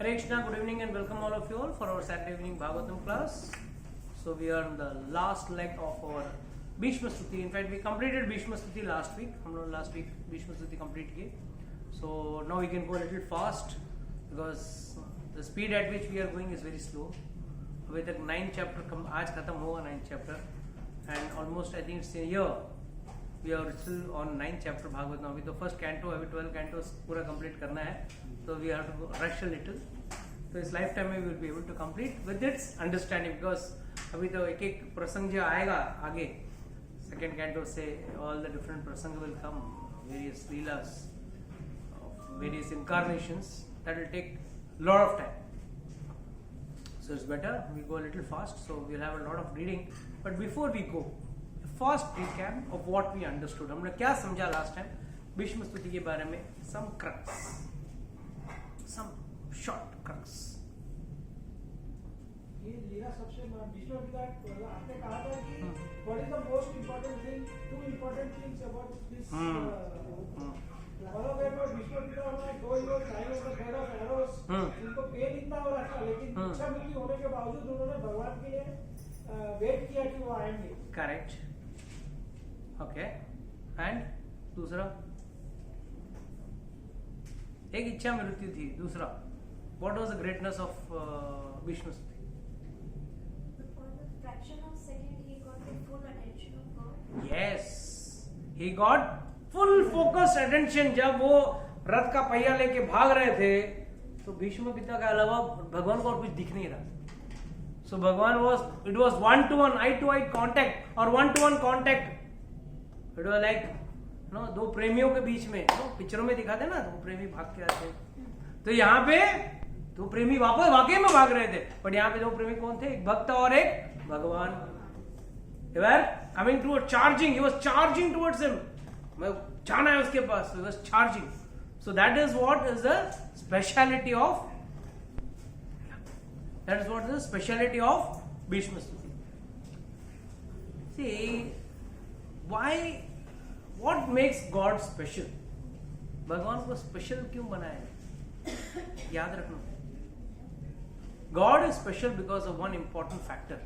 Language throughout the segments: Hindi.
Hare Krishna, good evening and welcome all of you all for our Saturday evening Bhagavatam class. So we are in the last leg of our Bhishma Stuti. In fact, we completed Bhishma Stuti last week. हम लोग last week Bhishma Stuti complete किए. So now we can go a little fast because the speed at which we are going is very slow. अभी तक 9 chapter आज खत्म होगा 9 chapter and almost I think it's a year. We are still on 9th chapter Bhagavatam. अभी तो first canto अभी 12 cantos पूरा complete करना है. So we have to rush a little. So इस lifetime में we will be able to complete with its understanding because अभी तो एक एक प्रसंग जो आएगा आगे second canto से all the different प्रसंग will come, various leelas of various incarnations that will take lot of time. So it's better we go a little fast. So we'll have a lot of reading. But before we go, first recap of what we understood. हमने क्या समझा लास्ट टाइम भीष्म स्तुति के बारे में. सम क्रक्स, सम शॉर्ट क्रक्स. ये लीला सबसे भीष्म पिता आपने कहा था कि what is the most important thing, two important things about this all of them were Bhishma पिता हमारे दो ही लोग time of the head of arrows. उनको पेन इतना हो रहा था लेकिन इच्छा मृत्यु होने के बावजूद उन्होंने भगवान के लिए वेट किया कि वो आएंगे. करेक्ट. ओके. एंड दूसरा एक इच्छा मृत्यु थी. दूसरा what was the greatness of Bhishma stuti? Yes, he got full focused attention. जब वो रथ का पहिया लेके भाग रहे थे तो भीष्म पिता के अलावा भगवान को और कुछ दिख नहीं रहा. So Bhagavan it was one-to-one, eye-to-eye contact or one-to-one contact. It was like दो प्रेमियों के बीच में पिक्चरों में दिखाते ना, दो प्रेमी भाग के आते हैं. तो यहाँ पे दो प्रेमी वाकई में भाग रहे थे. बट यहाँ पे दो प्रेमी कौन थे? एक भक्त और एक भगवान. They were coming toward charging. He was charging towards him. मैं जाना है उसके पास. He was charging. So that is what is the speciality of. That is what is the speciality of Bhishma Stuti. See, what makes God special? भगवान को स्पेशल क्यों बनाया? याद रखना. God is special because of one important factor.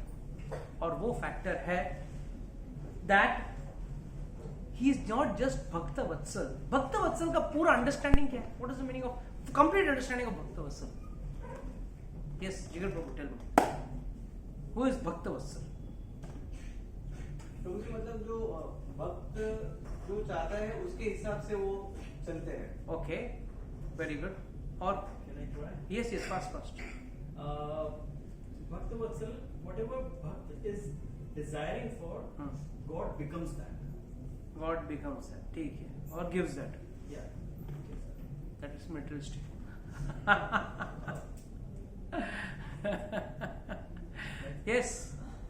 और वो फैक्टर है that he is not just भक्त वत्सल. भक्त वत्सल का पूरा अंडरस्टैंडिंग क्या है? What is the meaning of complete understanding of भक्त वत्सल? Yes, Jigar Prabhu, tell me. Who is Bhakta Vatsal? तो उसके मतलब जो भक्त जो चाहता है उसके हिसाब से वो चलते हैं. Okay, very good. और Can I try? Yes, fast. Bhakta Vatsal, whatever Bhakt is desiring for, God becomes that. God becomes that. ठीक है. और gives that. Yeah. That is materialistic. Yes,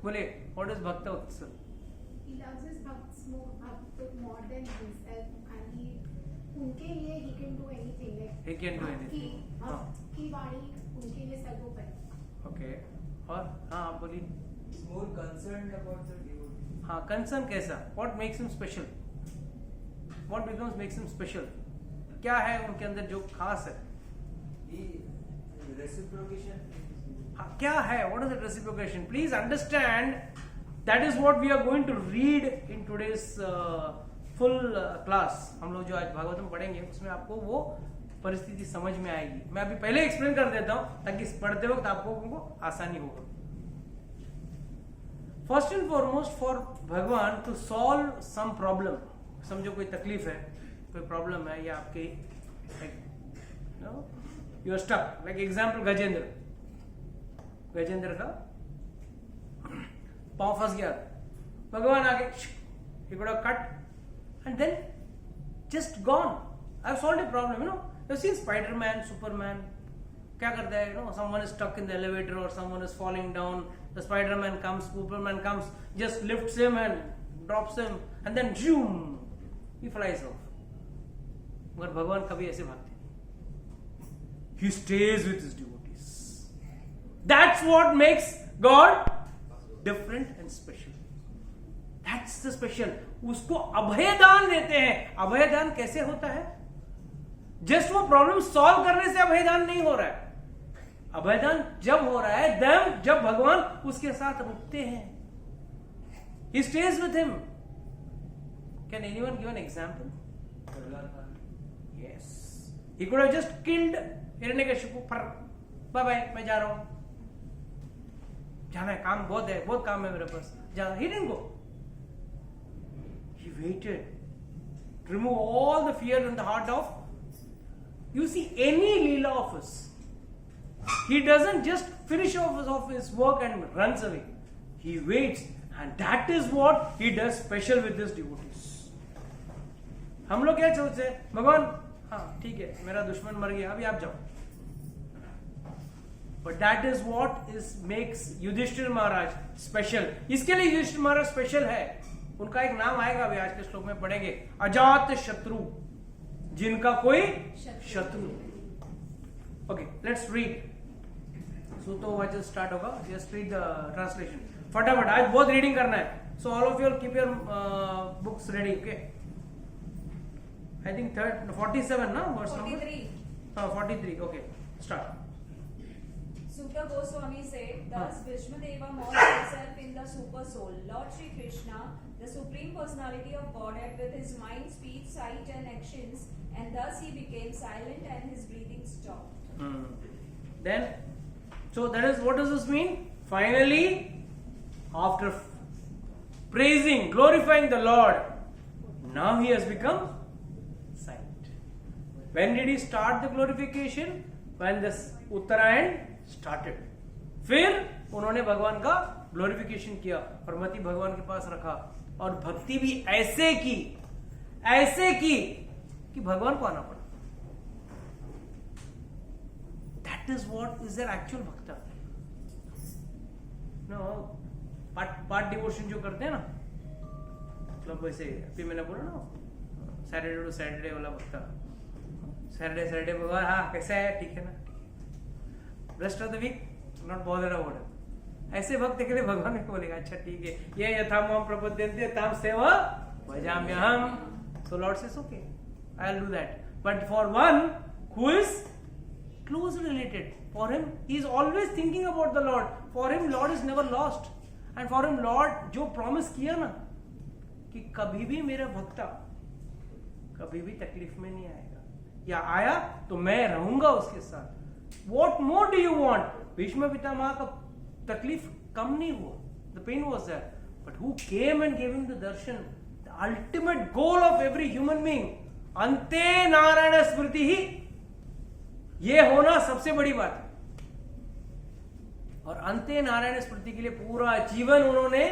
बोले. What is Bhakta Vatsal? He loves his bhakts more than himself, and उनके लिए he can do anything. Like He can do anything. भक्त की वाणी उनके लिए सर्वोपरि. Okay. और हाँ आप बोलिए. He's more concerned about the devotee. हाँ, concern कैसा? What makes him special? What makes him special? क्या है उनके अंदर जो खास है? Reciprocation. क्या है? What is the reciprocation? Please understand that is what we are going to read in today's full class. हम लोग जो आज भागवतम पढ़ेंगे उसमें आपको वो परिस्थिति समझ में आएगी. मैं अभी पहले एक्सप्लेन कर देता हूं ताकि पढ़ते वक्त आपको आसानी होगा. फर्स्ट एंड फॉरमोस्ट फॉर भगवान टू सॉल्व सम प्रॉब्लम. समझो कोई तकलीफ है, कोई प्रॉब्लम है या आपके you are stuck. Like example Gajendra का पांव फंस गया. भगवान आगे he could have cut and then just gone. I have solved a problem. You have seen Spider-Man, Superman. क्या करता है? Someone is stuck in the elevator or someone is falling down. The Spider-Man comes, Superman comes, just lifts him and drops him, and then zoom, he flies off. मगर भगवान कभी ऐसे भागते नहीं. He stays with his devotees. That's what makes God different and special. That's the special. उसको अभयदान देते हैं. अभयदान कैसे होता है? जस्ट वो प्रॉब्लम सॉल्व करने से अभयदान नहीं हो रहा है. अभयदान जब हो रहा है then जब भगवान उसके साथ रुकते हैं, he stays with him. Can anyone give an example? Yes, he could have just killed Hiranyakashipu पर बाय बाय मैं जा रहा हूं, जाना है, काम बहुत है, बहुत काम है मेरे पास, जाना. He didn't go. He waited. Remove all the fear in the heart of, you see, any Leela of us. He doesn't just finish off his work and runs away. He waits, and that is what he does special with his devotees. हम लोग क्या सोचते हैं, भगवान हाँ ठीक है मेरा दुश्मन मर गया, अभी आप जाओ. But that is what makes Yudhishthir Maharaj special. इसके लिए युधिष्ठिर महाराज स्पेशल है. उनका एक नाम आएगा, अभी आज के श्लोक में पढ़ेंगे, अजात शत्रु, जिनका कोई शत्रु. Okay, let's read. सो तो वाचन स्टार्ट होगा. जस्ट रीड द ट्रांसलेशन फटाफट, आज बहुत रीडिंग करना है. So all of you keep your books ready. Okay, I think 47 ना verse number 43. Okay, start. Sutta Goswami said, thus Vishmadeva molds himself in the super soul, Lord Shri Krishna, the Supreme Personality of Godhead, with his mind, speech, sight and actions, and thus he became silent and his breathing stopped. Then, so that is, what does this mean? Finally, after praising, glorifying the Lord, now he has become silent. When did he start the glorification? When this Uttarayan started. फिर उन्होंने भगवान का ग्लोरिफिकेशन किया और मति भगवान के पास रखा और भक्ति भी ऐसे की कि भगवान को आना पड़ा. That is what is their actual भक्ता. No, पार्ट डिवोशन जो करते हैं ना, मतलब वैसे अभी मैंने बोला ना, सैटरडे टू सैटरडे वाला भक्ता. सैटरडे भगवान हाँ कैसा है, ठीक है ना, rest of the week not bothered about it. ऐसे भक्त के लिए भगवान को बोलेगा अच्छा ठीक है, ये यथा माम प्रपद्यन्ते ताम सेवा भजाम्यहम. So Lord says okay, I will do that. But for one who is close related, for him he is always thinking about the Lord. For him Lord is never lost. And for him Lord जो प्रॉमिस किया ना कि कभी भी मेरा भक्ता कभी भी तकलीफ में नहीं आएगा, या आया तो मैं रहूंगा उसके साथ. What more do you want? Bhishma Pitamah का तकलीफ कम नहीं हुआ. The pain was there. But who came and gave him the darshan? The ultimate goal of every human being. अंते नारायण स्मृति ही, ये होना सबसे बड़ी बात है. और अंते नारायण स्मृति के लिए पूरा जीवन उन्होंने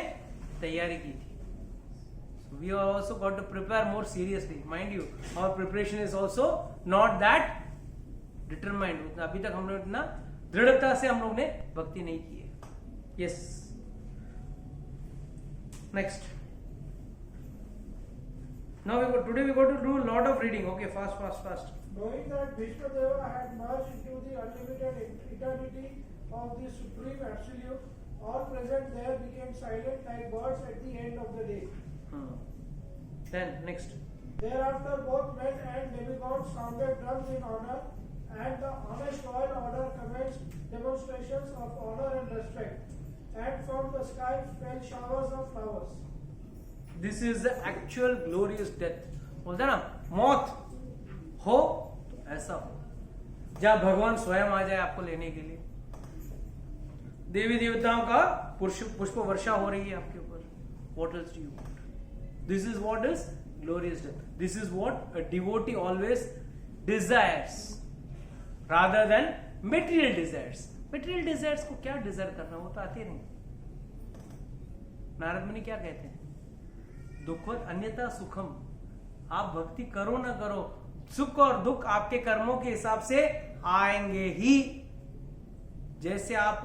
तैयारी की थी. So we have also got to prepare more seriously. Mind you, our preparation is also not that determined. अभी तक हम लोग इतना दृढ़ता से हम लोग ने भक्ति नहीं की है. Yes, next. Now today we go to do lot of reading. Okay, fast. Knowing that Bhishmadeva had merged into the unlimited eternity of the Supreme Absolute, all present there became silent like birds at the end of the day. Then next. Thereafter both men and demigods sounded drums in honor, and the honest royal order commenced demonstrations of honor and respect, and from the sky fell showers of flowers. This is the actual glorious death. बोलते ना, मौत हो तो ऐसा हो जब भगवान स्वयं आ जाए आपको लेने के लिए. देवी देवताओं का पुष्प वर्षा हो रही है आपके ऊपर. What else do you want? This is what is glorious death. This is what a devotee always desires, rather than material desires. Material desires को क्या डिजायर करना, वो तो आते नहीं. नारद मुनि क्या कहते हैं, दुखवत अन्यथा सुखम. आप भक्ति करो ना करो, सुख और दुख आपके कर्मों के हिसाब से आएंगे ही. जैसे आप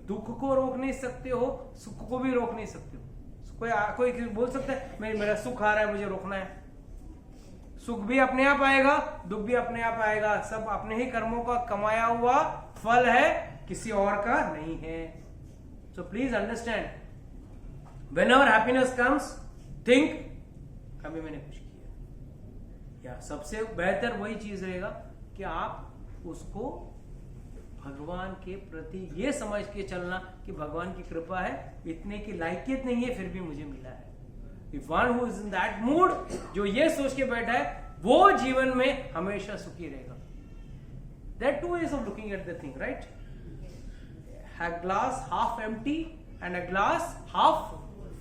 दुख को रोक नहीं सकते हो, सुख को भी रोक नहीं सकते हो. कोई बोल सकता है मेरा सुख आ रहा है मुझे रोकना है. सुख भी अपने आप आएगा, दुख भी अपने आप आएगा. सब अपने ही कर्मों का कमाया हुआ फल है, किसी और का नहीं है. So please understand, whenever happiness comes think अभी मैंने कुछ किया. या सबसे बेहतर वही चीज रहेगा कि आप उसको भगवान भगवान के प्रति ये समझ के चलना कि भगवान की कृपा है, इतने की लायकियत नहीं है फिर भी मुझे मिला है. If one who is in that mood, जो ये सोच के बैठा है, वो जीवन में हमेशा सुखी रहेगा. There are two ways of looking at the thing, right? A glass half empty and a glass half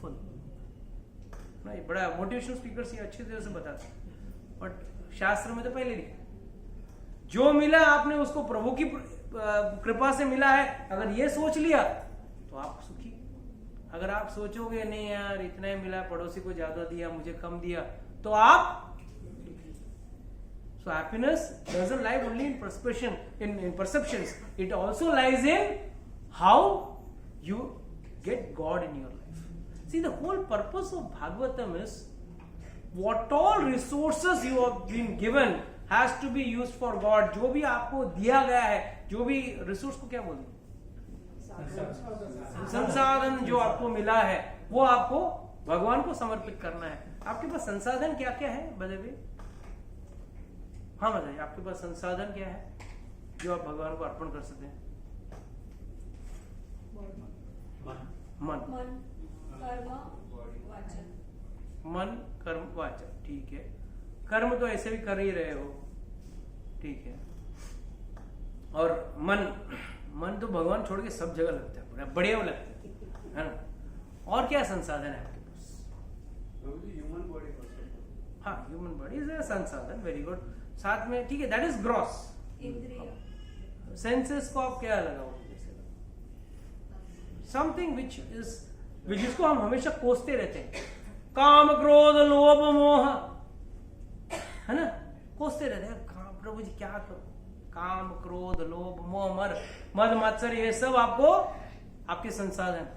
full. नहीं, बड़ा मोटिवेशनल स्पीकर से अच्छी तरह से बताते हैं. बट शास्त्र में तो पहले लिखा जो मिला आपने उसको प्रभु की कृपा से मिला है. अगर ये सोच लिया तो आप सुखी. अगर आप सोचोगे नहीं यार इतना ही मिला, पड़ोसी को ज्यादा दिया, मुझे कम दिया, तो आप. So happiness doesn't lie only in perception, in perceptions. It also lies in how you get God in your life. See, the whole purpose of Bhagavatam is what all resources you have been given has to be used for God. जो भी आपको दिया गया है, जो भी रिसोर्स को क्या बोलते हैं, संसाधन जो आपको मिला है, वो आपको भगवान को समर्पित करना है. आपके पास संसाधन क्या क्या है बदले? हाँ बताइए, आपके पास संसाधन क्या है जो आप भगवान को अर्पण कर सकते हैं? मन, कर्म, वाचन. मन, कर्म, वाचन. ठीक है. कर्म तो ऐसे भी कर ही रहे हो, ठीक है. और मन तो भगवान छोड़ के सब जगह लगता है, बढ़िया लगता है ना. और क्या संसाधन है आपके पास? Human body. हाँ, ह्यूमन बॉडी इज अ संसाधन. Very good. साथ में ठीक है, दैट इज ग्रॉस. इंद्रिय. सेंसेस को आप क्या लगाओगे? समथिंग विच जिसको हम हमेशा कोसते रहते हैं. काम, क्रोध, लोभ, मोह, है ना, कोसते रहते हैं. प्रभु जी क्या करो? काम, क्रोध, लोभ, मोह, मद मत्सर, ये सब आपको आपके संसाधन.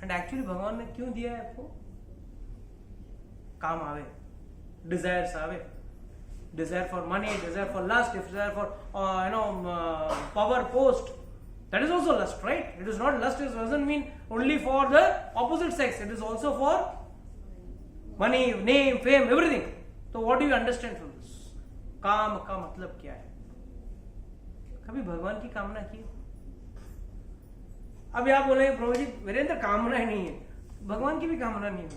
एंड एक्चुअली भगवान ने क्यों दिया है आपको? काम आवे, डिजायर्स आवे. Desire for money, desire for lust, desire for power, post. That is also lust, right? It is not lust. It doesn't mean only for the opposite sex. It is also for money, name, fame, everything. So what do you understand from this? काम का मतलब क्या है? कभी भगवान की कामना की? अभी आप बोलेंगे प्रभु जी मेरे अंदर कामना ही नहीं है. भगवान की भी कामना नहीं है.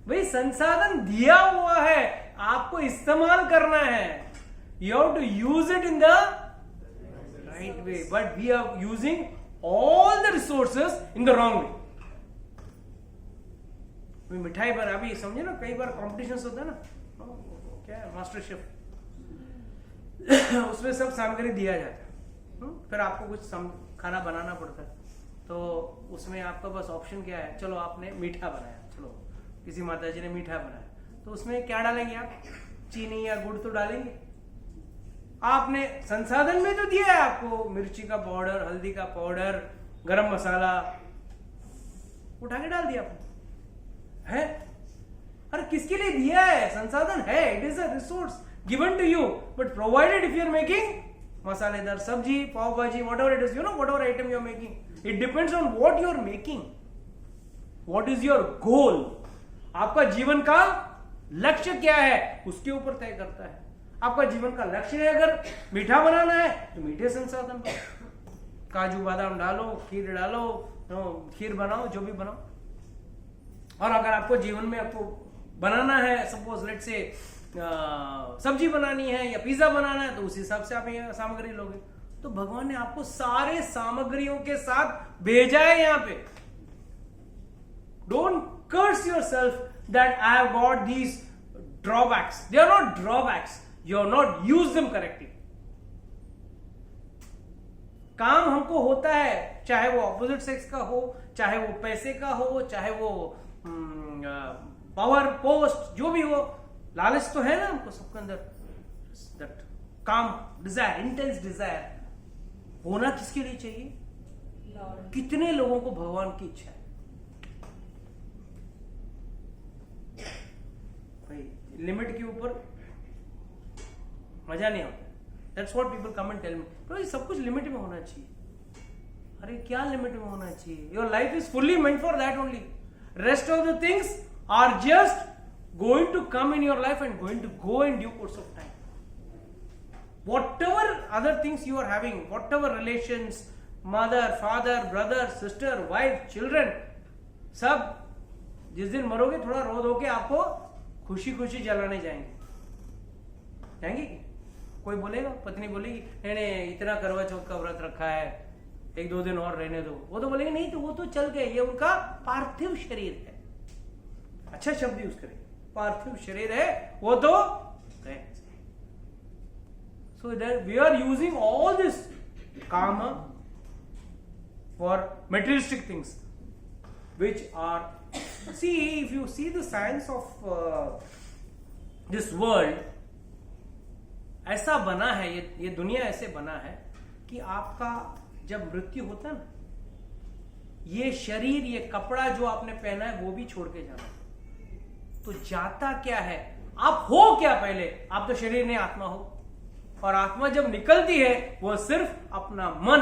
भाई संसाधन दिया हुआ है, आपको इस्तेमाल करना है. You have to use it in the right way, but we are using all the resources in the wrong way. मिठाई पर अभी समझे ना, कई बार कॉम्पिटिशन होता है ना, क्या है मास्टर शेफ, उसमें सब सामग्री दिया जाता है. फिर आपको कुछ खाना बनाना पड़ता है. तो उसमें आपका बस ऑप्शन क्या है? चलो आपने मीठा बनाया, चलो किसी माता जी ने मीठा बनाया, तो उसमें क्या डालेंगे आप? चीनी या गुड़ तो डालेंगे. आपने संसाधन में तो दिया है आपको, मिर्ची का पाउडर, हल्दी का पाउडर, गरम मसाला, उठा के डाल दिया आपने, है. अरे किसके लिए दिया है? संसाधन है. It is a resource given to you, but provided if you are making मसालेदार सब्जी, पाव भाजी, whatever it is, whatever item you are making, it depends on what you are making. What is your goal? आपका जीवन का लक्ष्य क्या है उसके ऊपर तय करता है. आपका जीवन का लक्ष्य है अगर मीठा बनाना है तो मीठे संसाधन, काजू बादाम डालो, खीर डालो, खीर बनाओ, जो भी बनाओ. और अगर आपको जीवन में आपको बनाना है, सपोज लेट से सब्जी बनानी है या पिज्जा बनाना है, तो उस हिसाब से आप ये सामग्री लोगे. तो भगवान ने आपको सारे सामग्रियों के साथ भेजा है यहाँ पे. Don't curse yourself that I have got these drawbacks. They are not drawbacks. You have not used them correctly. काम हमको होता है, चाहे वो ऑपोजिट सेक्स का हो, चाहे वो पैसे का हो, चाहे वो पावर, पोस्ट, जो भी हो. लालच तो है ना हमको सबके अंदर. दैट काम, डिजायर, इंटेंस डिजायर होना किसके लिए चाहिए? कितने लोगों को भगवान की इच्छा है? लिमिट के ऊपर मजा नहीं आता. That's what people come and tell me, तो सब कुछ लिमिट में होना चाहिए. अरे क्या लिमिट में होना चाहिए? Your life is fully meant for that only. Rest of the things are just going to come in your life and going to go in due course of time. whatever other things you are having, whatever relations, mother, father, brother, sister, wife, children, सब जिस दिन मरोगे थोड़ा रो धो के आपको खुशी खुशी जलाने जाएंगे। कोई बोलेगा, पत्नी बोलेगी नहीं नहीं इतना करवा चौथ का व्रत रखा है, 1-2 दिन और रहने दो, वो तो बोलेंगे नहीं तो वो तो चल गए, ये उनका पार्थिव शरीर है। अच्छा शब्द यूज करें, पार्थिव शरीर है, वो तो गए। So that we are using all this karma for materialistic things, which are, see, if you see the science of this world, ऐसा बना है, ये दुनिया ऐसे बना है कि आपका जब मृत्यु होता है ना, ये शरीर, ये कपड़ा जो आपने पहना है वो भी छोड़ के जाना। तो जाता क्या है, आप हो क्या पहले? आप तो शरीर नहीं, आत्मा हो। और आत्मा जब निकलती है वो सिर्फ अपना मन,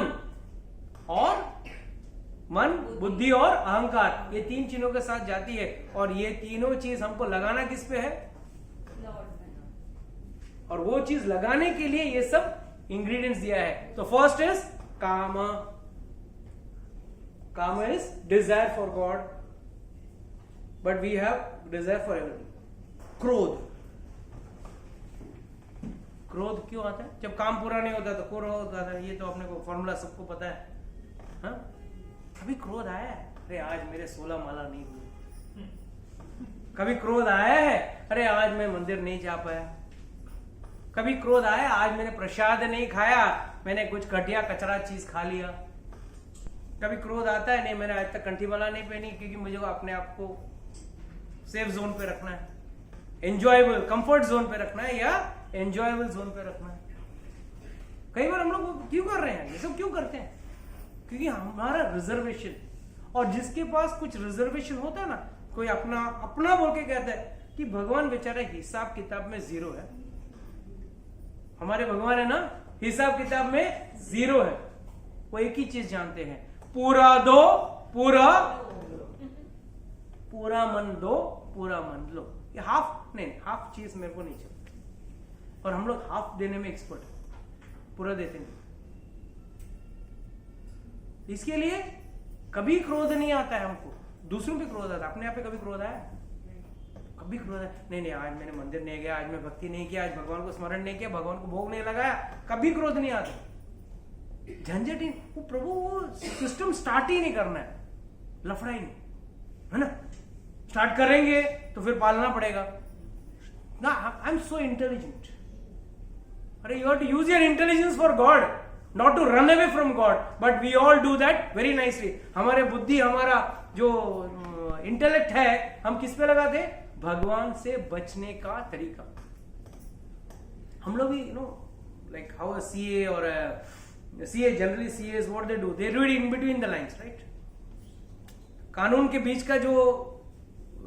बुद्धि और अहंकार, ये 3 चीजों के साथ जाती है। और ये तीनों चीज हमको लगाना किस पे है? और वो चीज लगाने के लिए ये सब इंग्रेडिएंट्स दिया है। तो फर्स्ट इज काम, काम is desire for God, but we have desire for everything. क्रोध क्यों आता है? जब काम पूरा नहीं होता तो क्रोध आता है। ये तो अपने को फॉर्मूला सबको पता है। हाँ? कभी क्रोध आया है, अरे आज मेरे 16 माला नहीं हुई। कभी क्रोध आया है, अरे आज मैं मंदिर नहीं जा पाया। कभी क्रोध आया, आज मैंने प्रसाद नहीं खाया, मैंने कुछ घटिया कचरा चीज खा लिया। कभी क्रोध आता है, नहीं मैंने आज तक कंठी माला नहीं पहनी क्योंकि मुझे अपने आप को सेफ जोन पे रखना है, एंजॉयबल कंफर्ट जोन पे रखना है, या एंजॉयबल जोन पे रखना है। कई बार हम लोग क्यों कर रहे हैं ये सब? क्यों करते हैं? क्योंकि हमारा रिजर्वेशन, और जिसके पास कुछ रिजर्वेशन होता है ना, कोई अपना बोल के कहता है कि भगवान बेचारा हिसाब किताब में 0 है। हमारे भगवान है ना, हिसाब किताब में 0 है। वो एक ही चीज जानते हैं, पूरा दो, पूरा मन दो, पूरा मन लो। ये हाफ हाफ चीज मेरे को नहीं चाहिए। और हम लोग हाफ देने में एक्सपर्ट है, पूरा देते नहीं। इसके लिए कभी क्रोध नहीं आता है हमको, दूसरों पे क्रोध आता है। अपने आप पे कभी क्रोध आया? कभी क्रोध आया? नहीं आज मैंने मंदिर नहीं गया, आज मैं भक्ति नहीं किया, आज भगवान को स्मरण नहीं किया, भगवान को भोग नहीं लगाया, कभी क्रोध नहीं आता। झंझट ही वो, प्रभु वो सिस्टम स्टार्ट ही नहीं करना है, लफड़ा ही नहीं है ना। स्टार्ट करेंगे तो फिर पालना पड़ेगा ना। I am so intelligent. अरे you have to use your intelligence for God, not to run away from God, but we all do that very nicely. हमारे बुद्धि, हमारा जो इंटेलेक्ट है, हम किस पे लगाते हैं? भगवान से बचने का तरीका। हम लोग भी like how a CA or a CA, generally CAs what they do, they read in between the lines, right? कानून के बीच का जो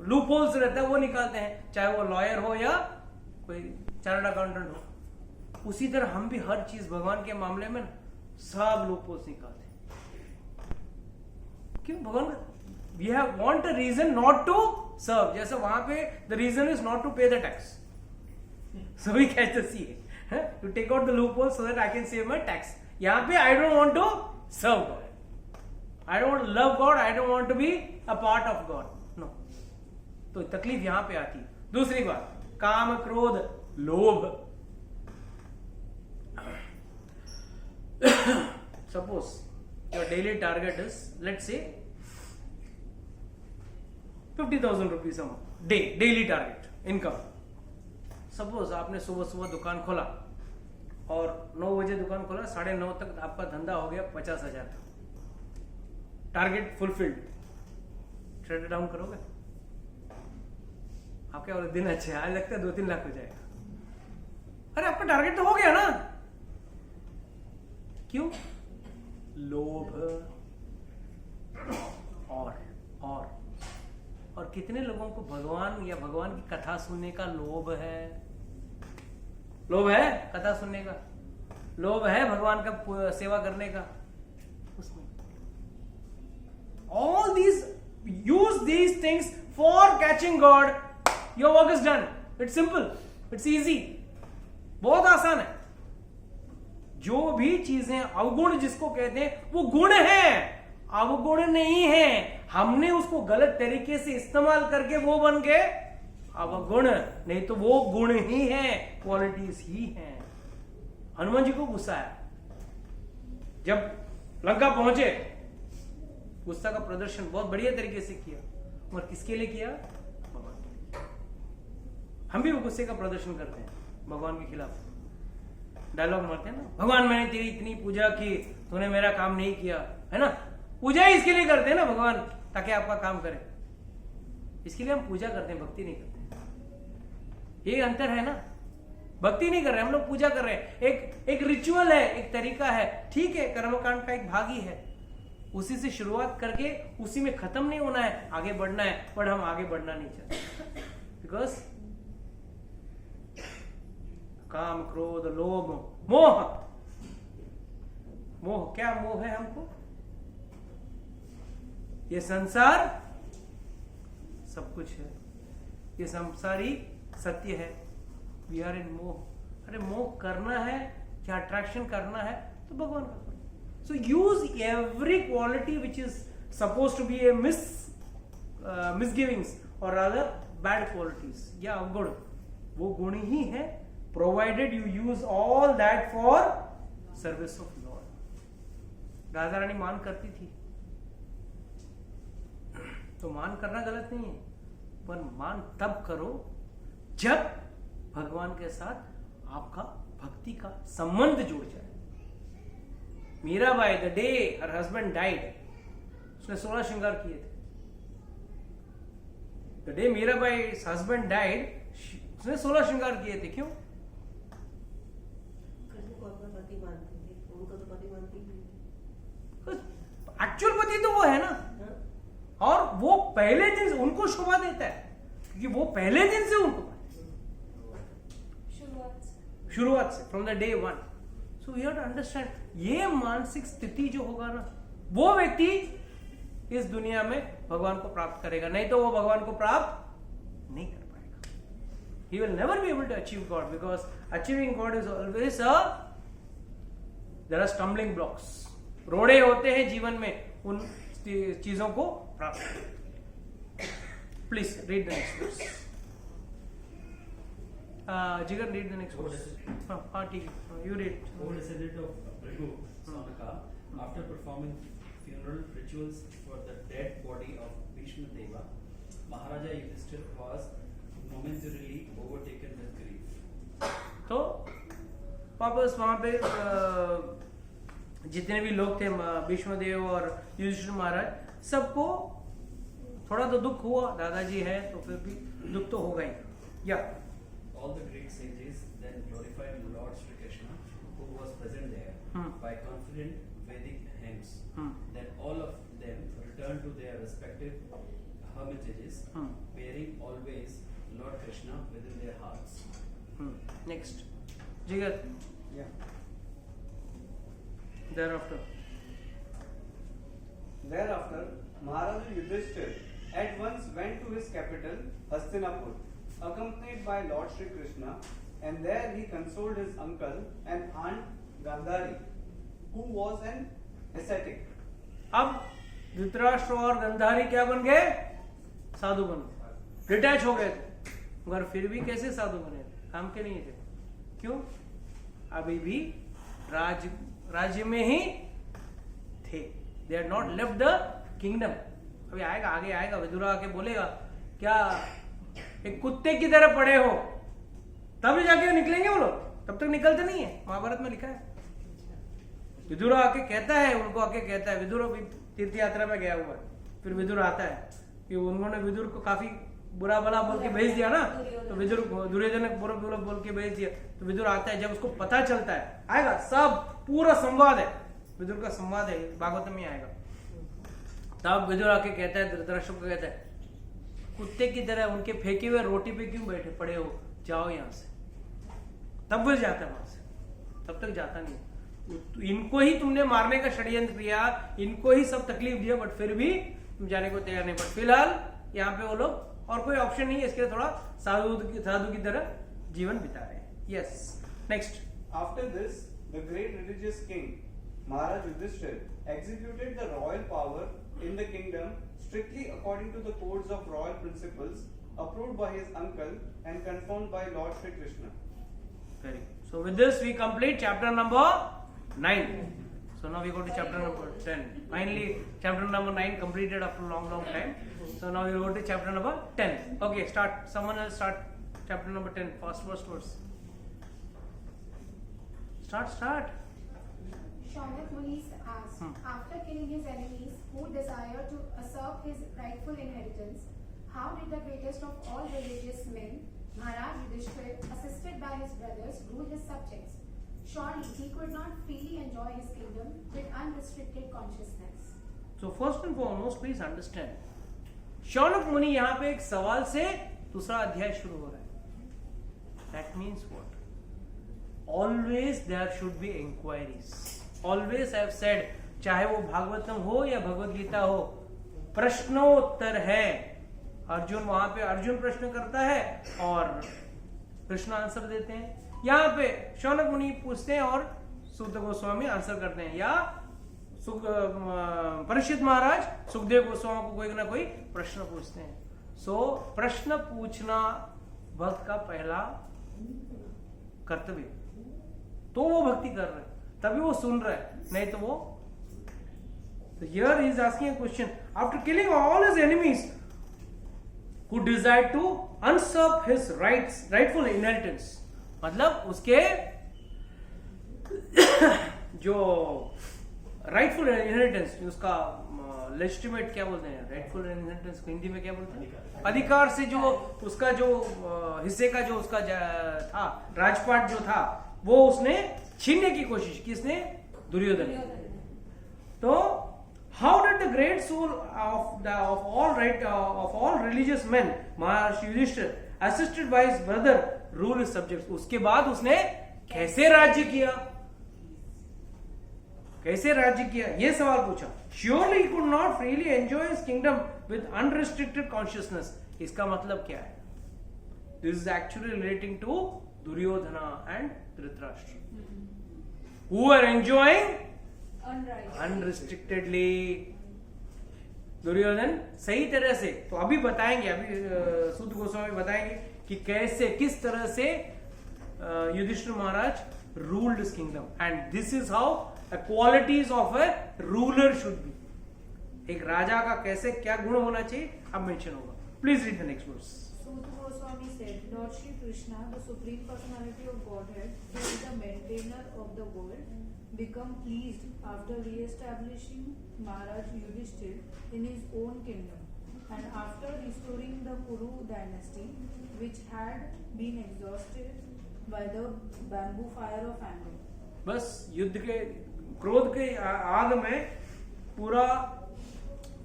लूप होल्स रहता है वो निकालते हैं, चाहे वो लॉयर हो या कोई चार्टर्ड अकाउंटेंट हो। उसी तरह हम भी हर चीज भगवान के मामले में सब लूप होल्स निकालते हैं। क्यों? भगवान we have want a reason not to serve. जैसे वहां पे the reason is not to pay the tax, so we catch the CA to take out the loophole so that I can save my tax. यहाँ पे I don't want to serve God, I don't want to love God, I don't want to be a part of God. No. तो तकलीफ यहाँ पे आती है। दूसरी बात, काम, क्रोध, लोभ। Suppose your daily target is, let's say 50,000 rupees a day, daily target income. Suppose आपने सुबह सुबह दुकान खोला और 9 बजे दुकान खोला, 9:30 तक आपका धंधा हो गया 50,000 का। Target fulfilled. शट डाउन करोगे? आप क्या बोले, दिन अच्छे, आज लगता है 2-3 लाख हो जाएगा। अरे आपका टारगेट तो हो गया ना। क्यों? लोभ। और कितने लोगों को भगवान या भगवान की कथा सुनने का लोभ है? लोभ है कथा सुनने का, लोभ है भगवान का सेवा करने का। उसमें all these, use these things for catching God, your work is done. It's simple, it's easy, बहुत आसान है। जो भी चीजें अवगुण जिसको कहते हैं वो गुण है, अवगुण नहीं है। हमने उसको गलत तरीके से इस्तेमाल करके वो बन गए अवगुण, नहीं तो वो गुण ही है, क्वालिटीज ही हैं। हनुमान जी को गुस्सा आया, जब लंका पहुंचे गुस्सा का प्रदर्शन बहुत बढ़िया तरीके से किया, और किसके लिए किया? भगवान के लिए। हम भी वो गुस्से का प्रदर्शन करते हैं भगवान के खिलाफ, डायलॉग मारते हैं ना, भगवान मैंने तेरी इतनी पूजा की, तूने मेरा काम नहीं किया, है ना। पूजा ही इसके लिए करते हैं ना भगवान, ताकि आपका काम करे, इसके लिए हम पूजा करते हैं, भक्ति नहीं करते। ये अंतर है ना, भक्ति नहीं कर रहे हम लोग, पूजा कर रहे हैं। एक रिचुअल है, एक तरीका है, ठीक है, कर्मकांड का एक भाग ही है, उसी से शुरुआत करके उसी में खत्म नहीं होना है, आगे बढ़ना है। पर हम आगे बढ़ना नहीं चाहते, बिकॉज काम, क्रोध, लोभ, मोह। मोह क्या मोह है हमको? ये संसार सब कुछ है, ये संसारिक सत्य है। वी आर इन मोह। अरे मोह करना है क्या, अट्रैक्शन करना है तो भगवान का करो। So use every quality which is suppose to be a misgivings और अदर बैड क्वालिटीज या अवगुण, वो गुण ही है, provided you use all that for service of Lord. Radha Rani मान करती थी, तो मान करना गलत नहीं है, पर मान तब करो जब भगवान के साथ आपका भक्ति का संबंध जुड़ जाए। Mirabai, the day her husband died, उसने 16 श्रृंगार किए थे। The day Mirabai husband died, उसने 16 श्रृंगार किए थे। क्यों? पति मानती थी, उनको तो पति मानती ही। एक्चुअल पति तो वो है ना, और वो पहले दिन से उनको शोभा देता है, क्योंकि वो पहले दिन से उनको शुरुआत से from the day one. So we have to understand, ये मानसिक स्थिति जो होगा ना, वो व्यक्ति इस दुनिया में भगवान को प्राप्त करेगा, नहीं तो वो भगवान को प्राप्त नहीं कर पाएगा। He will never be able to achieve God, because achieving God is always there are stumbling blocks. रोड़े होते हैं जीवन में उन चीजों को प्राप्त। Please read the next verse. Jigar read the next verse. हाँ ठीक है, you read. O descendant of Prithu, Sanaka, after performing funeral rituals for the dead body of Bhishma Deva, Maharaja Yudhishthir was momentarily overtaken with grief. तो वापस वहां पे जितने भी लोग थे, भीष्मदेव और युधिष्ठिर महाराज, सबको थोड़ा तो दुख हुआ, दादाजी है तो फिर भी दुख तो होगा ही। या All the great sages then glorified Lord Shri Krishna, who was present there, by confident Vedic hymns. Then all of them returned to their respective hermitages, bearing always Lord Krishna within their hearts. Next जिगर। Thereafter, Maharaja Yudhishthir at once went to his capital, Hastinapur, accompanied by Lord Shri Krishna, and there he consoled his uncle and aunt Gandhari, who was an ascetic. अब धृतराष्ट्र और गंधारी क्या बन गए? साधु बन गए, डिटैच हो गए थे, मगर फिर भी कैसे साधु बने थे? काम के नहीं थे। क्यों? अभी भी राज्य में ही थे। They are not left the kingdom. अभी आएगा, आगे आएगा, विदुर आके बोलेगा क्या एक कुत्ते की तरह पड़े हो, तब जाके निकलेंगे वो लोग, तब तक निकलते नहीं है। महाभारत में लिखा है। विदुर आके कहता है, उनको आके कहता है, विदुर भी तीर्थ यात्रा में गया हुआ है, फिर विदुर आता है कि उन्होंने विदुर को काफी बुरा भला बोल के भेज दिया ना, तो विदुर दुर्योधन ने बुरा बुरा बोल के भेज दिया, तो विदुर आता है। जब उसको पता चलता है, आएगा सब पूरा संवाद है, विदुर का संवाद है, भागवत में आएगा। तब विदुर आके कहता है, धृतराष्ट्र को कहता है, कुत्ते की तरह उनके फेंके हुए रोटी पे क्यों बैठे पड़े हो, जाओ यहाँ से। तब वो जाता है वहां से, तब तक जाता नहीं। इनको ही तुमने मारने का षड्यंत्र किया, इनको ही सब तकलीफ दिया, बट फिर भी तुम जाने को तैयार नहीं। बट फिलहाल यहाँ पे वो लोग, और कोई ऑप्शन नहीं है, इसके लिए थोड़ा साधु की तरह जीवन बिता रहे हैं। Yes, next. After this, the great religious king, Maharaj Yudhishthir, executed the royal power in the kingdom strictly according to the codes of royal principles approved by his uncle and confirmed by Lord Shri Krishna. Very good. So with this we complete chapter number 9. So now we go to chapter number 10. Finally, chapter number 9 completed after a long time. So now we go to chapter number 10. Okay, start. Someone else start chapter number 10. First verse. Start. Shaunak Muni asked, after killing his enemies who desired to usurp his rightful inheritance, how did the greatest of all religious men, Maharaj Yudhishthir, assisted by his brothers, rule his subjects? Surely he could not freely enjoy his kingdom with unrestricted consciousness. So first and foremost, please understand. Shaunaka Muni यहाँ पे एक सवाल से दूसरा अध्याय शुरू हो रहा है. That means what? Always there should be inquiries. Always I have said, चाहे वो भागवतम हो या भगवद गीता हो, प्रश्नोत्तर है. अर्जुन वहां पे अर्जुन प्रश्न करता है और कृष्ण आंसर देते हैं. यहाँ पे शौनक मुनि पूछते हैं और सूत गोस्वामी आंसर करते हैं, या परीक्षित महाराज सुखदेव गोस्वामी को कोई ना कोई प्रश्न पूछते हैं. सो प्रश्न पूछना भक्त का पहला कर्तव्य. तो वो भक्ति कर रहे हैं, तभी वो सुन रहा है, नहीं तो वो. Here he is asking a question. After killing all his enemies who desired to usurp his rightful inheritance, मतलब उसके जो राइटफुल इनहेरिटेंस, उसका लेजिटिमेट क्या बोलते हैं, राइटफुल इनहेरिटेंस हिंदी में क्या बोलते हैं, अधिकार से जो उसका जो हिस्से का जो उसका था, राजपाट जो था, वो उसने छीनने की कोशिश की. किसने? दुर्योधन. तो how did the great soul of all religious men, Maharaj Yudhishthir, assisted by his brother, rule his subjects? उसके बाद उसने कैसे राज्य किया, ये सवाल पूछा. Surely he could not freely enjoy his kingdom with unrestricted consciousness. इसका मतलब क्या है? This is actually relating to Duryodhana and Dhritarashtra, who are enjoying unrestrictedly. Duryodhan सही तरह से, तो अभी बताएंगे, अभी सूत गोस्वामी बताएंगे कि कैसे, किस तरह से Yudhishthira Maharaj ruled his kingdom. And this is how the qualities of a ruler should be. एक राजा का कैसे क्या गुण होना चाहिए अब मेंशन होगा. Please read the next verse. Suta Goswami said, Lord Shri Krishna, the Supreme Personality of Godhead, who is the maintainer of the world, become pleased after re-establishing Maharaj Yudhishthir in his own kingdom, and after restoring the Kuru dynasty, which had been exhausted by the bamboo fire of anger. बस युद्ध के क्रोध के आग में पूरा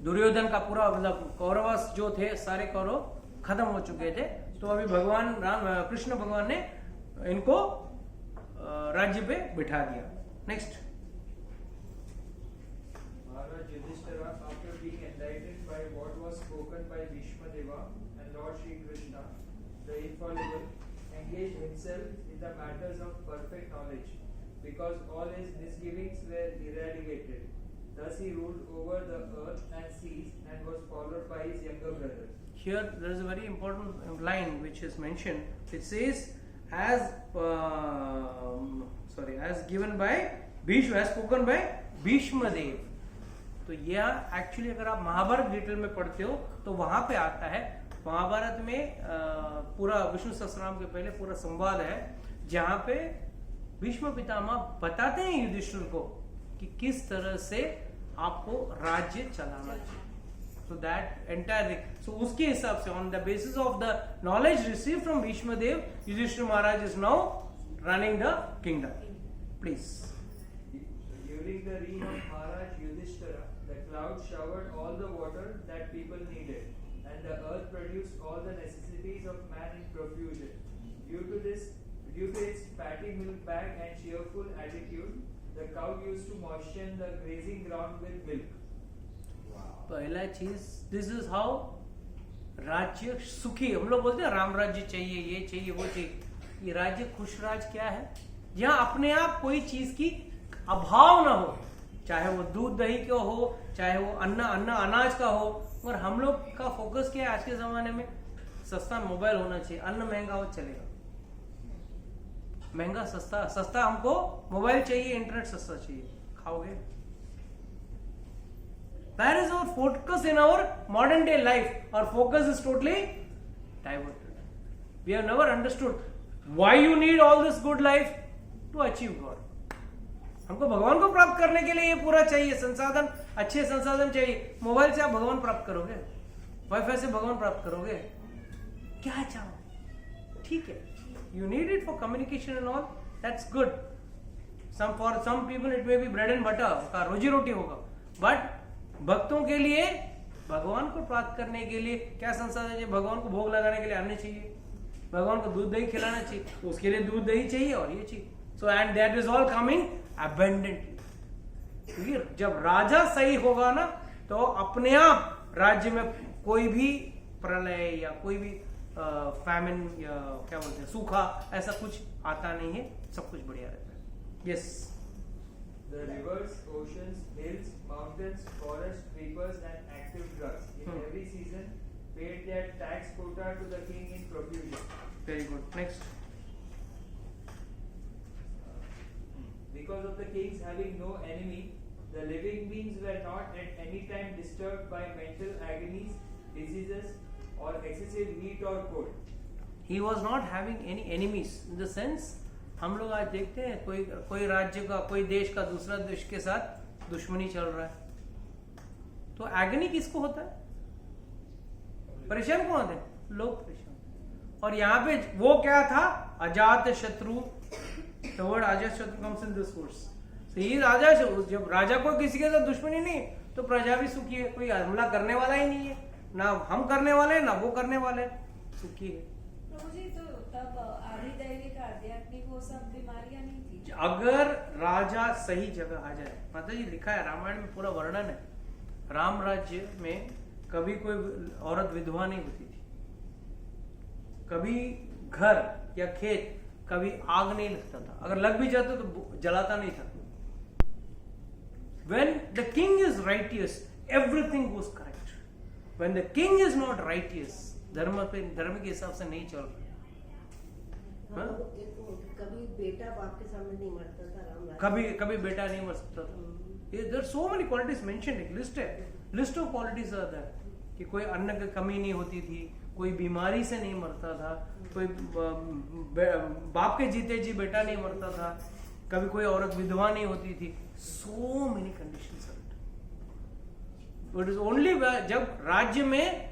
दुर्योधन का पूरा, मतलब कौरव जो थे सारे कौरव खत्म हो चुके थे. तो अभी भगवान राम, कृष्ण भगवान ने इनको राज्य पे बिठा दिया. Next. Maharaj Yudhishthira, after being enlightened by what was spoken by Bhishma Deva and Lord Shri Krishna, the infallible, engaged himself in the matters of perfect knowledge, because all his misgivings were eradicated. Thus he ruled over the earth and seas and was followed by his younger brothers. Here there is a very important line which is mentioned. It says as given by Bhishma, as spoken by Bhishma Dev. तो यह एक्चुअली अगर आप महाभारत डिटेल में पढ़ते हो तो वहां पे आता है. महाभारत में पूरा विष्णु सहस्त्रनाम के पहले पूरा संवाद है जहां पे भीष्म पितामह बताते हैं युधिष्ठिर को कि किस तरह से आपको राज्य चलाना चाहिए. So that entire, so उसके हिसाब से, on the basis of the knowledge received from Bhishma Dev, Yudhishthira Maharaj is now running the kingdom. Please. During the reign of Maharaj Yudhishthira, the clouds showered all the water that people needed, and the earth produced all the necessities of man in profusion. Due to its fatty milk bag and cheerful attitude, the cow used to moisten the grazing ground with milk. पहला चीज, दिस इज हाउ राज्य सुखी. हम लोग बोलते हैं राम राज्य चाहिए, ये चाहिए, वो चाहिए. ये राज्य खुश राज क्या है? जहां अपने आप कोई चीज की अभाव ना हो, चाहे वो दूध दही का हो, चाहे वो अन्न अनाज का हो। और हम लोग का फोकस क्या है आज के जमाने में? सस्ता मोबाइल होना चाहिए, अन्न महंगा हो चलेगा, महंगा सस्ता हमको मोबाइल चाहिए, इंटरनेट सस्ता चाहिए, खाओगे? That is our focus in our modern day life. Our focus is totally diverted. We have never understood why you need all this good life to achieve God. हमको भगवान को प्राप्त करने के लिए ये पूरा चाहिए, संसाधन, अच्छे संसाधन चाहिए। मोबाइल से आप भगवान प्राप्त करोगे, वाईफाई से भगवान प्राप्त करोगे, क्या चाहो? ठीक है, you need it for communication and all, that's good. For some people it may be bread and butter, का रोजी रोटी होगा, but भक्तों के लिए, भगवान को प्राप्त करने के लिए क्या संसाधन चाहिए? भगवान को भोग लगाने के लिए अन्न चाहिए, भगवान को दूध दही खिलाना चाहिए, उसके लिए दूध दही चाहिए और ये चाहिए। So and that is all coming abundantly. क्योंकि जब राजा सही होगा ना, तो अपने आप राज्य में कोई भी प्रलय या कोई भी फैमिन या क्या बोलते हैं, सूखा, ऐसा कुछ आता नहीं है, सब कुछ बढ़िया रहता है। Yes. The rivers, oceans, hills, mountains, forests, creepers, and active drugs in every season paid their tax quota to the king in profusion. Very good. Next. Because of the kings having no enemy, the living beings were not at any time disturbed by mental agonies, diseases, or excessive heat or cold. He was not having any enemies in the sense, हम लोग आज देखते हैं कोई राज्य का, कोई देश का दूसरा देश के साथ दुश्मनी चल रहा है, तो एगनी किसको होता है? परेशान कौन होते हैं? लोग परेशान। और यहाँ पे वो क्या था? अजात शत्रु। The word अजात शत्रु comes in this verse. So he is अजात शत्रु। जब राजा को किसी के साथ दुश्मनी नहीं, तो प्रजा भी सुखी है, कोई हमला करने वाला ही नहीं है, ना हम करने वाले हैं ना वो करने वाले, सुखी है। प्रभु जी, तो तब आदि दैविक आध्यात्मिक वो सब बीमारियां नहीं थी? अगर राजा सही जगह आ जाए, माता जी लिखा है रामायण में, पूरा वर्णन है, राम राज्य में कभी कोई औरत विधवा नहीं होती थी, कभी घर या खेत कभी आग नहीं लगता था, अगर लग भी जाता तो जलाता नहीं था। When the king is righteous, everything goes correct. When the king is not righteous, धर्म के हिसाब से नहीं चल रहा। कभी बेटा बाप के सामने नहीं मरता था, कभी बेटा नहीं मर सकता था। There are so many qualities mentioned, एक लिस्ट है, लिस्ट ऑफ क्वालिटीज आता है कि कोई अन्न की कमी नहीं होती थी, कोई बीमारी से नहीं मरता था, कोई बाप के जीते जी बेटा नहीं मरता था, कभी कोई औरत विधवा नहीं होती थी। So many conditions are it is only जब राज्य में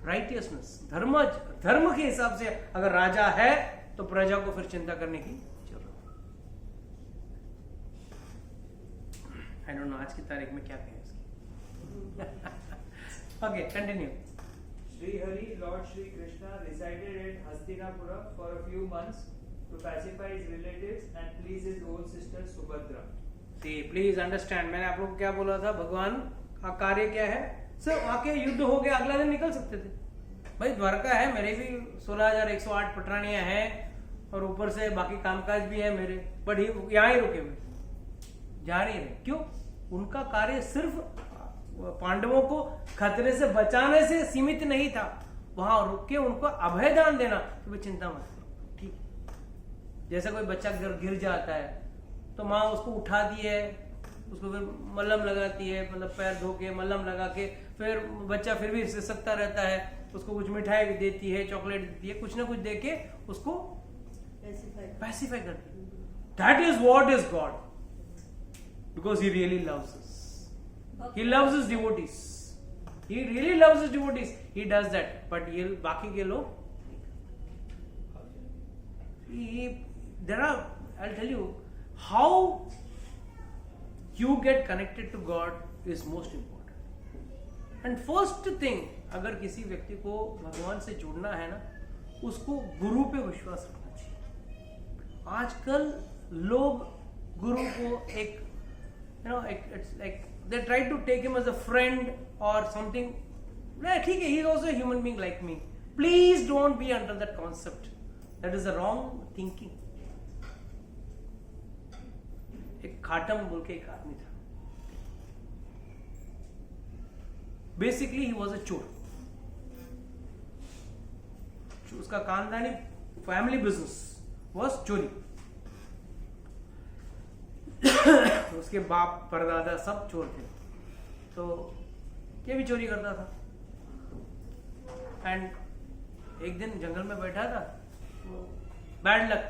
राइटियसनेस, धर्म के हिसाब से अगर राजा है तो प्रजा को फिर चिंता करने की जरूरत है। आई डोंट नो आज की तारीख में क्या कहें इसकी। Okay, continue. Sri Hari, Lord Shri Krishna, resided at Hastinapura for a few months to pacify his relatives and please his own sister Subhadra. See, please understand, मैंने आप लोग को क्या बोला था? भगवान का कार्य क्या है? सिर्फ आके युद्ध हो गया, अगला दिन निकल सकते थे। भाई द्वारका है, मेरे भी 16,108 पटरानियां हैं और ऊपर से बाकी कामकाज भी है मेरे, बट यहाँ ही रुके हुए, जा नहीं रहे। क्यों? उनका कार्य सिर्फ पांडवों को खतरे से बचाने से सीमित नहीं था, वहां रुक के उनको अभय दान देना कि भाई चिंता मत करो, ठीक। जैसे कोई बच्चा गिर जाता है तो माँ उसको उठाती है, उसको फिर मलहम लगाती है, मतलब पैर धो के मलहम लगा के, फिर बच्चा फिर भी सिसकता रहता है, उसको कुछ मिठाई देती है, चॉकलेट देती है, कुछ ना कुछ दे के उसको पैसिफाई करती है। That is what is God, because he really loves us. He loves his devotees. He really loves his devotees. He does that. But ये बाकी के लोग, there are, I'll tell you how you get connected to God is most important. And first thing, अगर किसी व्यक्ति को भगवान से जुड़ना है ना, उसको गुरु पे विश्वास रखना चाहिए। आजकल लोग गुरु को एक, it's like they try to take him as a friend or something. ठीक है, he is also a human being like me. Please don't be under that concept. That is the wrong thinking. एक खाटम बोल के एक आदमी था, बेसिकली ही वॉज अ चोर। उसका खानदानी फैमिली बिजनेस वॉज चोरी। उसके बाप परदादा सब चोर थे, तो ये भी चोरी करता था। एंड एक दिन जंगल में बैठा था, बैड लक,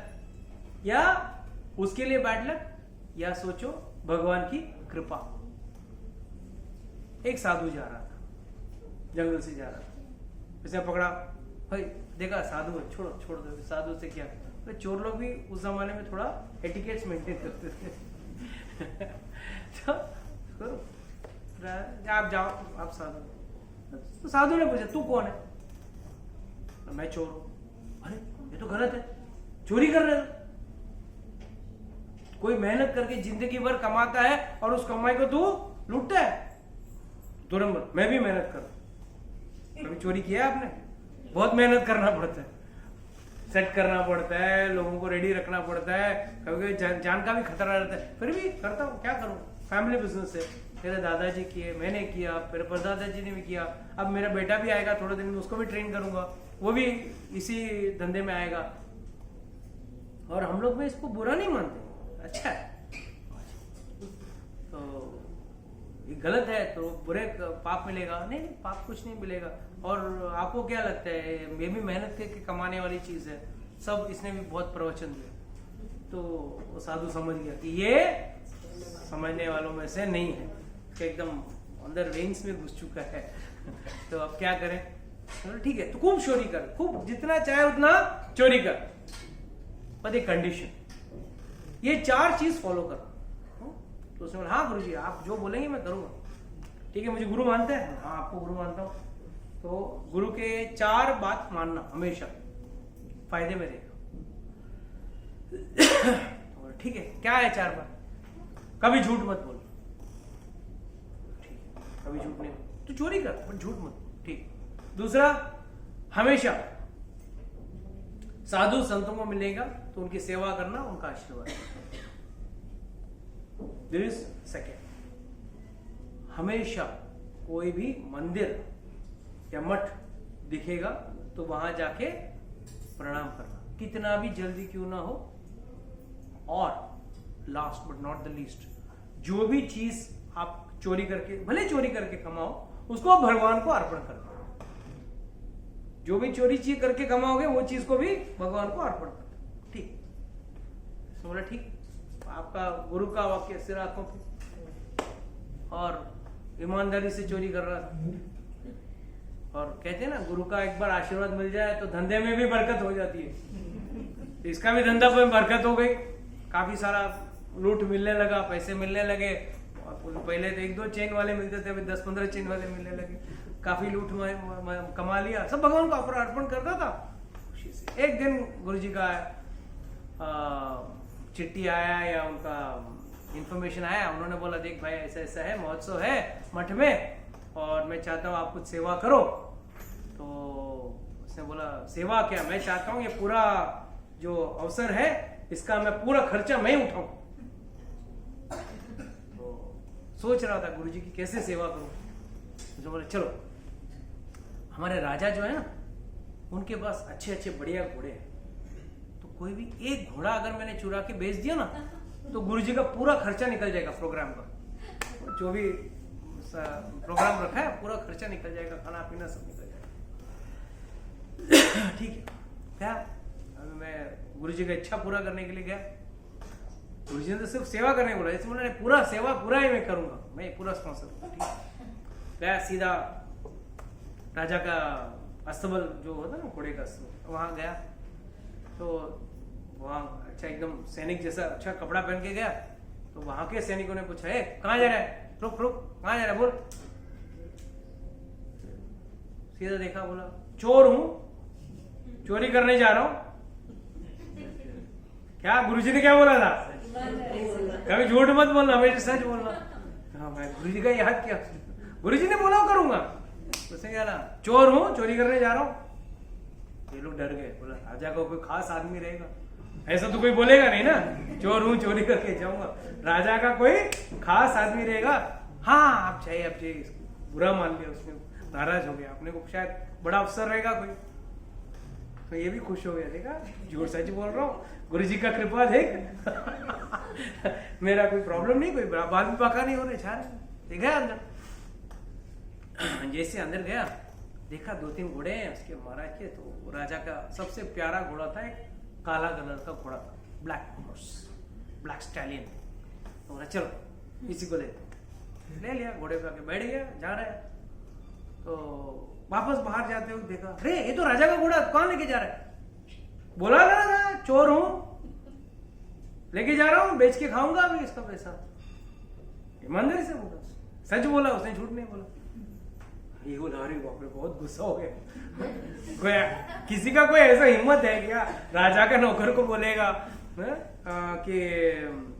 या उसके लिए बैड लक, या सोचो भगवान की कृपा। एक साधु जा रहा था, जंगल से जा रहा था, इसे पकड़ा, भाई देखा साधु है, छोड़ो छोड़ दो, साधु से क्या। तो चोर लोग भी उस जमाने में थोड़ा एटिकेट्स मेंटेन करते थे। तो आप जाओ, आप साधु। तो साधु ने पूछा तू कौन है? तो मैं चोर हूं। अरे ये तो गलत है, चोरी कर रहे हो। कोई मेहनत करके जिंदगी भर कमाता है और उस कमाई को तू लूटता है। दो नंबर, मैं भी मेहनत करूं। कभी चोरी किया है आपने? बहुत मेहनत करना पड़ता है, सेट करना पड़ता है, लोगों को रेडी रखना पड़ता है, कभी कभी जान का भी खतरा रहता है, फिर भी करता हूँ, क्या करूँ, फैमिली बिजनेस है। मेरे दादाजी किए, मैंने किया, मेरे परदादाजी ने भी किया, अब मेरा बेटा भी आएगा थोड़े दिन में, उसको भी ट्रेन करूंगा, वो भी इसी धंधे में आएगा। और हम लोग में इसको बुरा नहीं मानते, अच्छा है। तो ये गलत है तो बुरे पाप मिलेगा? नहीं, पाप कुछ नहीं मिलेगा। और आपको क्या लगता है, ये भी मेहनत करके कमाने वाली चीज है। सब इसने भी बहुत प्रवचन दिया, तो वो साधु समझ गया कि ये समझने वालों में से नहीं है, कि एकदम अंदर वेन्स में घुस चुका है। तो अब क्या करें? तो ठीक है, तो खूब चोरी कर, खूब जितना चाहे उतना चोरी कर, पर एक कंडीशन, ये 4 चीज फॉलो कर। तो उसने बोला हाँ गुरुजी, आप जो बोलेंगे मैं करूंगा। ठीक है, मुझे गुरु मानते हैं? हाँ, आपको गुरु मानता हूं। तो गुरु के 4 बात मानना हमेशा फायदे में रहेगा। ठीक है, क्या है 4 बात? कभी झूठ मत बोल, ठीक है, कभी झूठ नहीं बोल, तू चोरी कर पर झूठ मत, ठीक। दूसरा, हमेशा साधु संतों को मिलेगा तो उनकी सेवा करना, उनका आशीर्वाद। This is second. हमेशा कोई भी मंदिर या मठ दिखेगा तो वहां जाके प्रणाम करना, कितना भी जल्दी क्यों ना हो। और last but not the least, जो भी चीज आप चोरी करके, भले चोरी करके कमाओ, उसको भगवान को अर्पण करना। जो भी चोरी चीज करके कमाओगे वो चीज को भी भगवान को अर्पण करना, ठीक? बोला ठीक, आपका गुरु का वाक्य सिर आंखों पे। और ईमानदारी से चोरी कर रहा था। और कहते हैं ना, गुरु का एक बार आशीर्वाद मिल जाए तो धंधे में भी बरकत हो जाती है। तो इसका भी धंधा में बरकत हो गई, काफी सारा लूट मिलने लगा, पैसे मिलने लगे। और पहले तो 1-2 चेन वाले मिलते थे, अभी 10-15 चेन वाले मिलने लगे, काफी लूट कमा लिया। सब भगवान को अर्पण करता था खुशी से। एक दिन गुरुजी का चिट्ठी आया या उनका इंफॉर्मेशन आया, उन्होंने बोला देख भाई ऐसा ऐसा है, महोत्सव है मठ में और मैं चाहता हूँ आप कुछ सेवा करो। तो उसने बोला सेवा क्या, मैं चाहता हूँ ये पूरा जो अवसर है इसका मैं पूरा खर्चा मैं उठाऊं। तो सोच रहा था गुरुजी की कैसे सेवा करूं। तो बोले चलो, हमारे राजा जो है ना, उनके पास अच्छे अच्छे बढ़िया घोड़े हैं, तो कोई भी एक घोड़ा अगर मैंने चुरा के बेच दिया ना तो गुरुजी का पूरा खर्चा निकल जाएगा, प्रोग्राम का जो भी प्रोग्राम रखा है पूरा खर्चा निकल जाएगा, खाना पीना सब निकल जाएगा। ठीक है, क्या अभी मैं गुरुजी का इच्छा पूरा करने के लिए गया। गुरुजी ने तो सिर्फ सेवा करने बोला, इसमें उन्होंने पूरा सेवा पूरा ही मैं करूंगा, मैं पूरा स्पॉन्सर। गया सीधा राजा का अस्तबल जो होता है ना, घोड़े का अस्तबल, वहां गया। तो वहां अच्छा एकदम सैनिक जैसा अच्छा कपड़ा पहन के गया। तो वहां के सैनिकों ने पूछा है कहाँ जा रहा है, रुक रुक, कहाँ जा रहा है बोल। सीधा देखा, बोला चोर हूं, चोरी करने जा रहा हूं। क्या गुरुजी ने क्या बोला था, कभी झूठ मत बोलना, हमेशा सच बोलना। हाँ भाई, गुरुजी का याद किया, गुरुजी ने बोला करूंगा। उसने क्या ना, चोर हूं, चोरी करने जा रहा हूं। ये लोग डर गए, बोला राजा का कोई खास आदमी रहेगा, ऐसा तो कोई बोलेगा नहीं ना, चोर हूं चोरी करके जाऊंगा। राजा का कोई खास आदमी रहेगा, हाँ आप चाहिए बुरा मान लिया, उसने नाराज हो गया, अपने को शायद बड़ा अफसर रहेगा कोई, तो ये भी खुश हो गया, देखा जोर सच बोल रहा हूँ, गुरु जी का कृपा देख मेरा कोई प्रॉब्लम नहीं, कोई बाल भी पका नहीं हो रहे, छा रहे। गया अंदर, जैसे अंदर गया देखा 2-3 घोड़े हैं उसके महाराज के, तो राजा का सबसे प्यारा घोड़ा था, एक काला कलर का घोड़ा था, ब्लैक हॉर्स, ब्लैक स्टैलियन। तो बोला चलो इसी को ले लिया, घोड़े पे आके बैठ गया, जा रहा है। तो वापस बाहर जाते हुए देखा, अरे ये तो राजा का घोड़ा, कौन लेके जा रहा है? बोला ना चोर हूं, लेके जा रहा हूं, बेच के खाऊंगा अभी इसका पैसा। ईमानदारी से बोला, सच बोला उसने, झूठ नहीं बोला। ये बोला अरे बाप रे, बहुत गुस्सा हो गया। किसी का कोई ऐसा हिम्मत है क्या राजा का नौकर को बोलेगा कि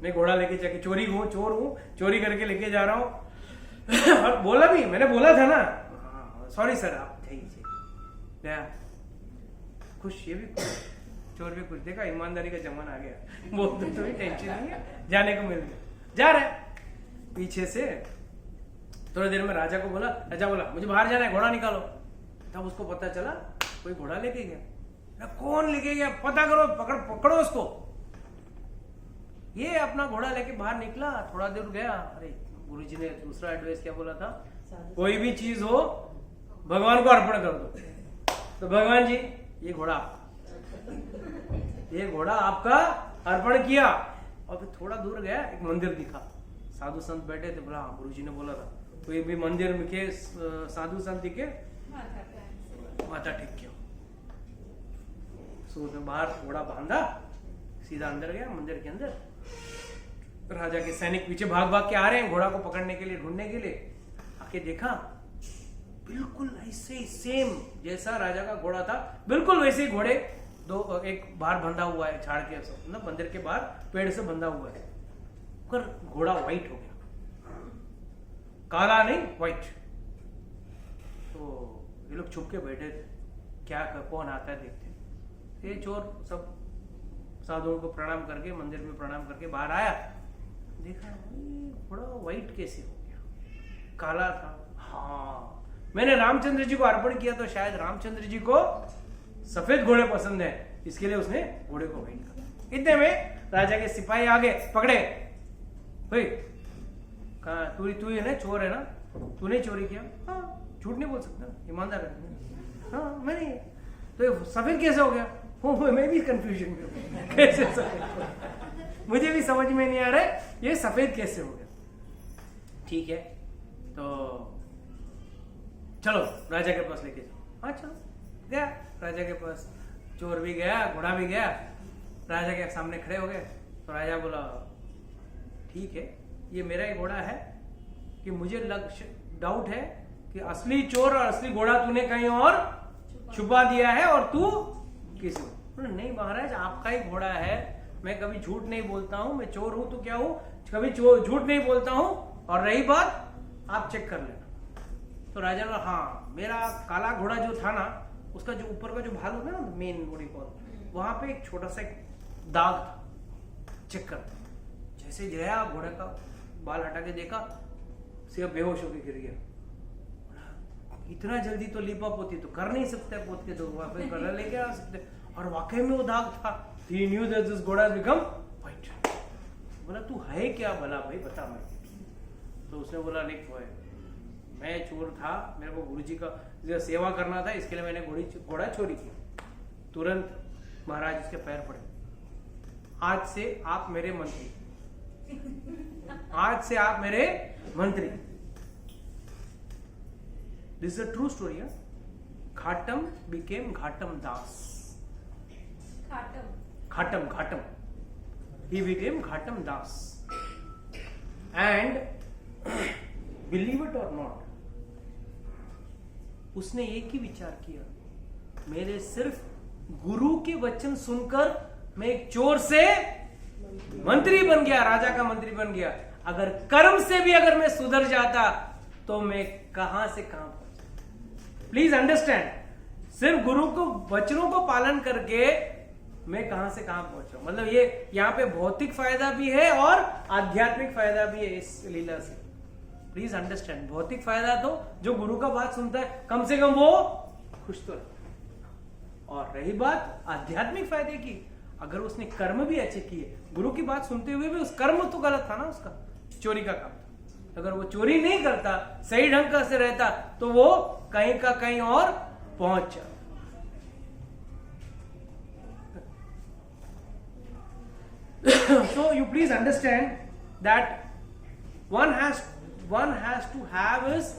मैं घोड़ा लेके जाके चोर हूँ, चोरी करके लेके जा रहा हूँ। और बोला भी, मैंने बोला था ना, सॉरी सर आप गया खुश, ये भी खुश, चोर भी खुश। देखा ईमानदारी का जमाना आ गया, वो तो टेंशन नहीं है, जाने को मिल गया, जा रहे पीछे से। थोड़ी देर में राजा को बोला, राजा बोला मुझे बाहर जाना है, घोड़ा निकालो। तब उसको पता चला कोई घोड़ा लेके गया। कौन लेके गया पता करो, पकड़ो उसको। ये अपना घोड़ा लेके बाहर निकला, थोड़ा देर गया, अरे गुरुजी ने दूसरा एडवाइस क्या बोला था, कोई भी चीज हो भगवान को अर्पण कर दो। तो भगवान जी ये घोड़ा आपका अर्पण किया। और फिर थोड़ा दूर गया, एक मंदिर दिखा, साधु संत बैठे थे, बोला गुरुजी ने बोला था कोई भी मंदिर में के साधु संत के माथा टेक किया। सो बाहर घोड़ा बांधा, सीधा अंदर गया मंदिर के अंदर। राजा के सैनिक पीछे भाग भाग के आ रहे हैं घोड़ा को पकड़ने के लिए, ढूंढने के लिए। आके देखा बिल्कुल ऐसे ही सेम जैसा राजा का घोड़ा था, बिल्कुल वैसे ही घोड़े दो, एक बाहर बंधा हुआ है झाड़ के, मतलब मंदिर के बाहर पेड़ से बंधा हुआ है। पर घोड़ा व्हाइट हो गया, काला नहीं व्हाइट। तो ये लोग छुप के बैठे थे, क्या कौन आता है देखते। ये चोर सब साधुओं को प्रणाम करके, मंदिर में प्रणाम करके बाहर आया, देखा घोड़ा व्हाइट कैसे हो गया, काला था। हाँ मैंने रामचंद्र जी को अर्पण किया, तो शायद रामचंद्र जी को सफेद घोड़े पसंद है, इसके लिए उसने घोड़े को व्हाइट किया। इतने में राजा के सिपाही आगे पकड़े, भाई कहा तू है ना, चोर है ना, तूने चोरी किया? हाँ झूठ नहीं बोल सकता, ईमानदार है। हाँ मैंने, तो ये सफेद कैसे हो गया? मैं भी कंफ्यूजन में हूँ, कैसे सफेद, मुझे भी समझ में नहीं आ रहा है ये सफेद कैसे हो गया। ठीक है तो चलो राजा के पास लेके जाओ। हाँ चलो गया राजा के पास, चोर भी गया, घोड़ा भी गया, राजा के सामने खड़े हो गए। तो राजा बोला ठीक है ये मेरा ही घोड़ा है, कि मुझे डाउट है कि असली चोर और असली घोड़ा तूने कहीं और छुपा दिया है, और तू किसी नहीं महाराज आपका ही घोड़ा है, मैं कभी झूठ नहीं बोलता हूं, मैं चोर हूं तो क्या हूं, कभी झूठ नहीं बोलता हूं, और रही बात आप चेक कर लेना। तो राजा ने हाँ मेरा काला घोड़ा जो था ना, उसका जो ऊपर का जो भाग होता है ना, मेन बॉडी कॉल, वहां पे एक छोटा सा दाग था, चेक कर। जैसे गया घोड़े का बाल हटा के देखा, सिर्फ बेहोश होकर गिर गया। इतना जल्दी तो लिप अप होती तो कर नहीं सकते, पोत के तो वापस कलर लेके आ सकते, और वाकई में वो दाग था। He knew that this घोड़ा has become white. बोला तू है क्या भला भाई बता मैं। तो उसने बोला नहीं है, मैं चोर था, मेरे को गुरुजी का सेवा करना था, इसके लिए मैंने घोड़ा चोरी किया। तुरंत महाराज उसके पैर पड़े, आज से आप मेरे मंत्री, आज से आप मेरे मंत्री। This is a true story. Ghatam became ghatam Das. Ghatam. He became Ghatam Das. And believe it or not, उसने एक ही विचार किया, मेरे सिर्फ गुरु के वचन सुनकर मैं एक चोर से मंत्री बन गया, राजा का मंत्री बन गया। अगर कर्म से भी अगर मैं सुधर जाता तो मैं कहां से कहां पहुंचा। प्लीज अंडरस्टैंड, सिर्फ गुरु को वचनों को पालन करके मैं कहां से कहां पहुंच रहा हूं। मतलब ये यहाँ पे भौतिक फायदा भी है और आध्यात्मिक फायदा भी है इस लीला से। प्लीज अंडरस्टैंड, भौतिक फायदा तो जो गुरु का बात सुनता है कम से कम वो खुश तो रहता है। और रही बात आध्यात्मिक फायदे की, अगर उसने कर्म भी अच्छे किए, गुरु की बात सुनते हुए भी उस कर्म तो गलत था ना, उसका चोरी का काम था। अगर वो चोरी नहीं करता, सही ढंग का से रहता, तो वो कहीं का कहीं और पहुंच जाता। So you please understand that one has to have his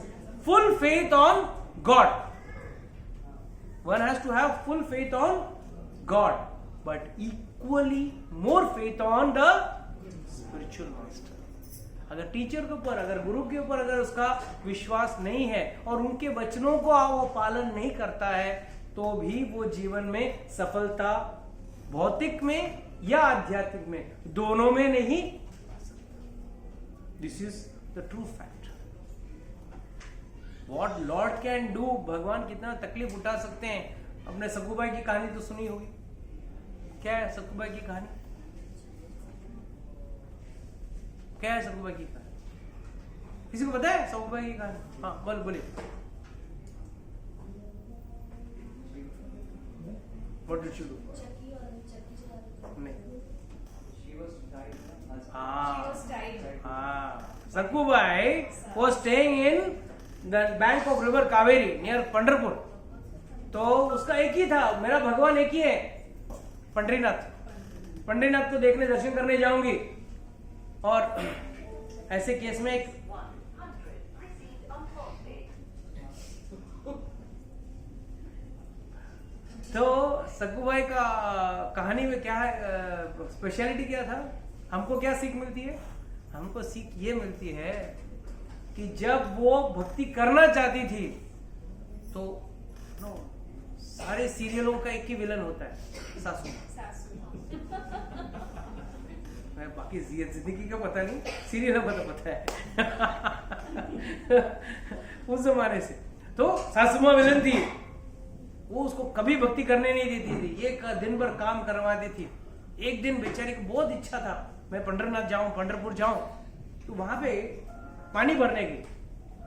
full faith on God. One has to have full faith on God, but equally more faith on the spiritual master. अगर टीचर के ऊपर, अगर गुरु के ऊपर अगर उसका विश्वास नहीं है और उनके वचनों को वो पालन नहीं करता है, तो भी वो जीवन में सफलता भौतिक में या आध्यात्मिक में, दोनों में नहीं। This is the true fact. What Lord can do, भगवान कितना तकलीफ उठा सकते हैं। अपने सकुबाई की कहानी तो सुनी होगी। क्या है सकुबाई की कहानी? क्या है सकुबाई की कहानी? किसी को पता है सकुबाई की कहानी? हाँ बोलिए। What did she do? Sakubai was staying in the bank of river Kaveri near Pandharpur. तो उसका एक ही था, मेरा भगवान एक ही है, पंढरीनाथ को देखने, दर्शन करने जाऊंगी। और ऐसे केस में एक तो सकुबाई का कहानी में क्या है, स्पेशलिटी क्या था, हमको क्या सीख मिलती है? हमको सीख ये मिलती है कि जब वो भक्ति करना चाहती थी तो सारे सीरियलों का एक ही विलन होता है, सासू। मैं बाकी जिंदगी का पता नहीं, सीरियल का पता है। उस जमाने से तो सासू माँ विलन थी। वो उसको कभी भक्ति करने नहीं देती थी, एक दिन भर काम करवाती थी। एक दिन बेचारी को बहुत इच्छा था मैं पंढरपुर जाऊं, तो वहां पे पानी भरने गई,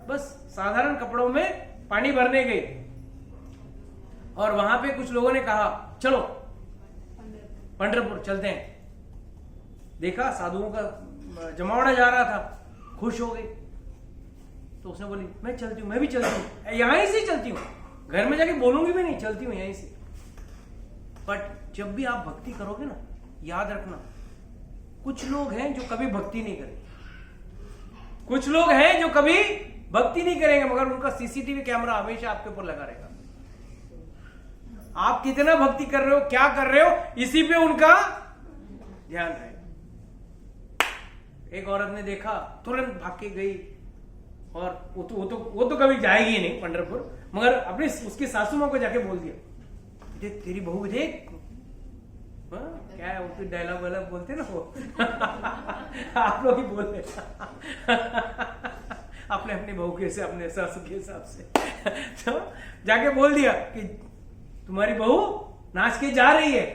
बस साधारण कपड़ों में पानी भरने गई। और वहां पे कुछ लोगों ने कहा चलो पंढरपुर चलते हैं। देखा साधुओं का जमावड़ा जा रहा था, खुश हो गई। तो उसने बोली मैं चलती हूँ, मैं भी चलती हूँ, यहीं से चलती हूँ, घर में जाके बोलूंगी भी नहीं, चलती हूँ यहीं से। बट जब भी आप भक्ति करोगे ना, याद रखना, कुछ लोग हैं जो कभी भक्ति नहीं करेंगे, कुछ लोग हैं जो कभी भक्ति नहीं करेंगे, मगर उनका सीसीटीवी कैमरा हमेशा आपके ऊपर लगा रहेगा। आप कितना भक्ति कर रहे हो, क्या कर रहे हो, इसी पे उनका ध्यान रहेगा। एक औरत ने देखा, तुरंत भाग के गई। और वो तो कभी जाएगी नहीं पंढरपुर, मगर अपनी उसकी सासू मां को जाके बोल दिया, देख तेरी बहू देख। क्या है वो डायलॉग वायलॉग बोलते ना वो आप लोग ही बोल रहे अपने अपनी बहू के से, अपने सासू के हिसाब से। तो जाके बोल दिया कि तुम्हारी बहू नाच के जा रही है।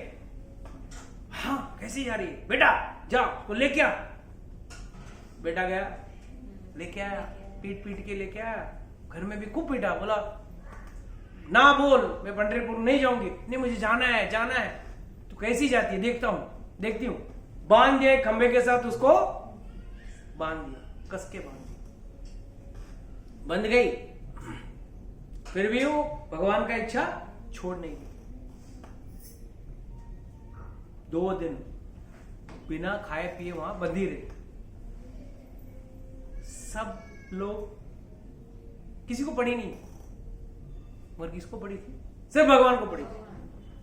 हाँ कैसी जा रही है? बेटा जा तो लेके आ। बेटा गया, लेके आया, पीट के लेके आया। घर में भी खूब पीटा, बोला ना बोल, मैं पंढरपुर नहीं जाऊंगी। नहीं मुझे जाना है। तो कैसी जाती है? देखती हूं। बांध दिया खंबे के साथ, उसको बांध दिया, कस के बांध दिया, बंध गई। फिर भी वो भगवान का इच्छा छोड़ नहीं दी। 2 दिन बिना खाए पिए वहां बंधी रही। सब लोग, किसी को पड़ी नहीं, मगर किसको पड़ी थी? सिर्फ भगवान को पड़ी थी।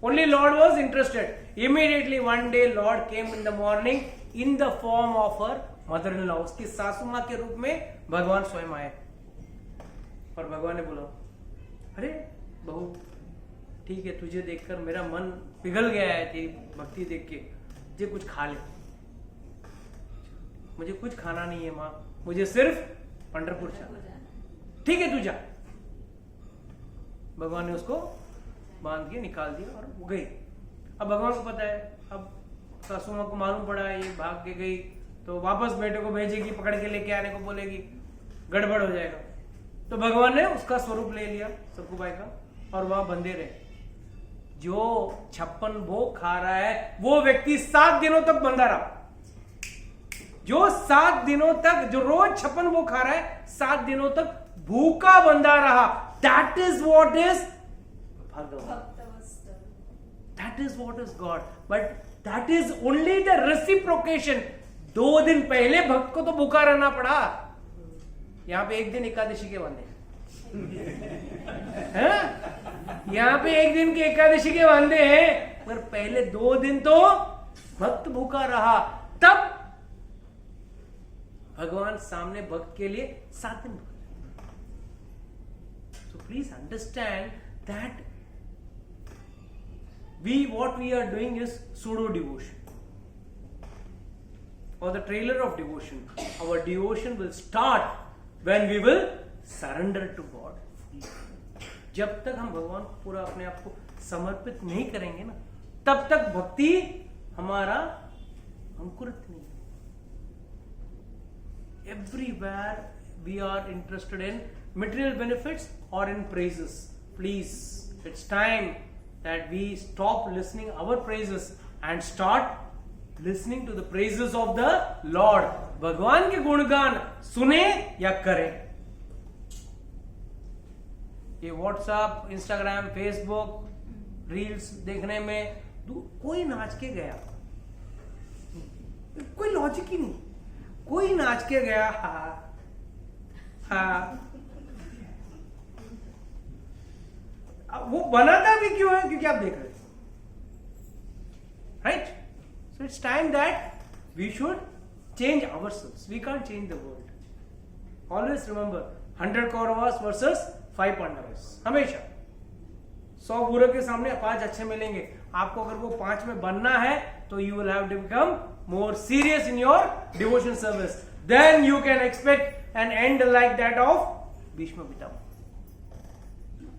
Only Lord was interested. Immediately one day Lord came in the morning in the form of her mother-in-law. उसकी सासू माँ के रूप में भगवान स्वयं आए। और भगवान ने बोला, अरे बहू ठीक है, तुझे देखकर मेरा मन पिघल गया है, तेरी भक्ति देख के, मुझे कुछ खा ले। मुझे कुछ खाना नहीं है माँ, मुझे सिर्फ पंढरपुर जाना। ठीक है तू जा। भगवान ने उसको बांध के निकाल दिया और वो गई। अब भगवान को पता है, अब सासू माँ को मालूम पड़ा ये भाग के गई तो वापस बेटे को भेजेगी, पकड़ के लेके आने को बोलेगी, गड़बड़ हो जाएगा। तो भगवान ने उसका स्वरूप ले लिया सकुबाई का और वह बंधे रहे। जो 56 भोग खा रहा है वो व्यक्ति 7 दिनों तक बंधा रहा। जो 7 दिनों तक, जो रोज 56 भोग खा रहा है, 7 दिनों तक भूखा बंधा रहा। दैट इज वॉट इज भगवान, that is what is God. But that is only the reciprocation. 2 दिन पहले भक्त को तो भूखा रहना पड़ा, यहां पे 1 दिन एकादशी के बंधे हैं, यहां पे 1 दिन के एकादशी के बांधे हैं, पर पहले 2 दिन तो भक्त भूखा रहा। तब भगवान सामने भक्त के लिए 7 दिन भूखे। So please understand that what we are doing is pseudo devotion or the trailer of devotion. Our devotion will start when we will surrender to God. जब तक हम भगवान को पूरा अपने आप को समर्पित नहीं करेंगे ना, तब तक भक्ति हमारा अंकुरित नहीं। Everywhere we are interested in material benefits or in praises. Please, it's time that we stop listening our praises and start listening to the praises of the Lord. भगवान के गुणगान सुने या करें। ये व्हाट्सएप, इंस्टाग्राम, फेसबुक, रील्स देखने में कोई नाच के गया, कोई लॉजिक ही नहीं। कोई नाच के गया, वो बनाता भी क्यों है? क्योंकि आप देख रहे हो, right? So it's time that we should change ourselves. We can't change the world. Always remember 100 Kauravas versus 5 Pandavas. हमेशा 100 बुरे के सामने 5 अच्छे मिलेंगे। आपको अगर वो 5 में बनना है तो you will have to become more serious in your devotion service. Then you can expect an end like that of Bhishma Pitama.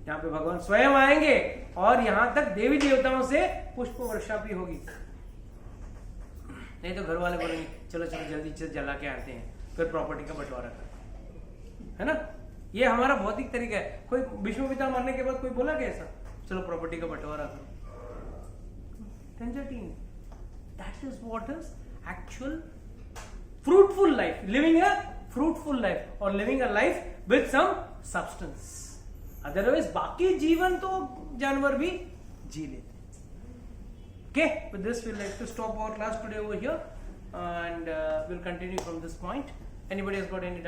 यहाँ पे भगवान स्वयं आएंगे और यहां तक देवी देवताओं से पुष्प वर्षा भी होगी। नहीं तो घर वाले बोलेंगे चलो चलो जल्दी से जला के आते हैं, फिर प्रॉपर्टी का बंटवारा कर, है ना? ये हमारा भौतिक तरीका है। कोई भीष्म पितामह मरने के बाद कोई बोला क्या ऐसा, चलो प्रॉपर्टी का बंटवारा करो? झंझट। That is what is actual fruitful life, living a fruitful life or living a life with some substance. Otherwise बाकी जीवन तो जानवर भी जी लेते। Okay, with this we'll like to stop our class today over here and we'll continue from this point. Anybody has got any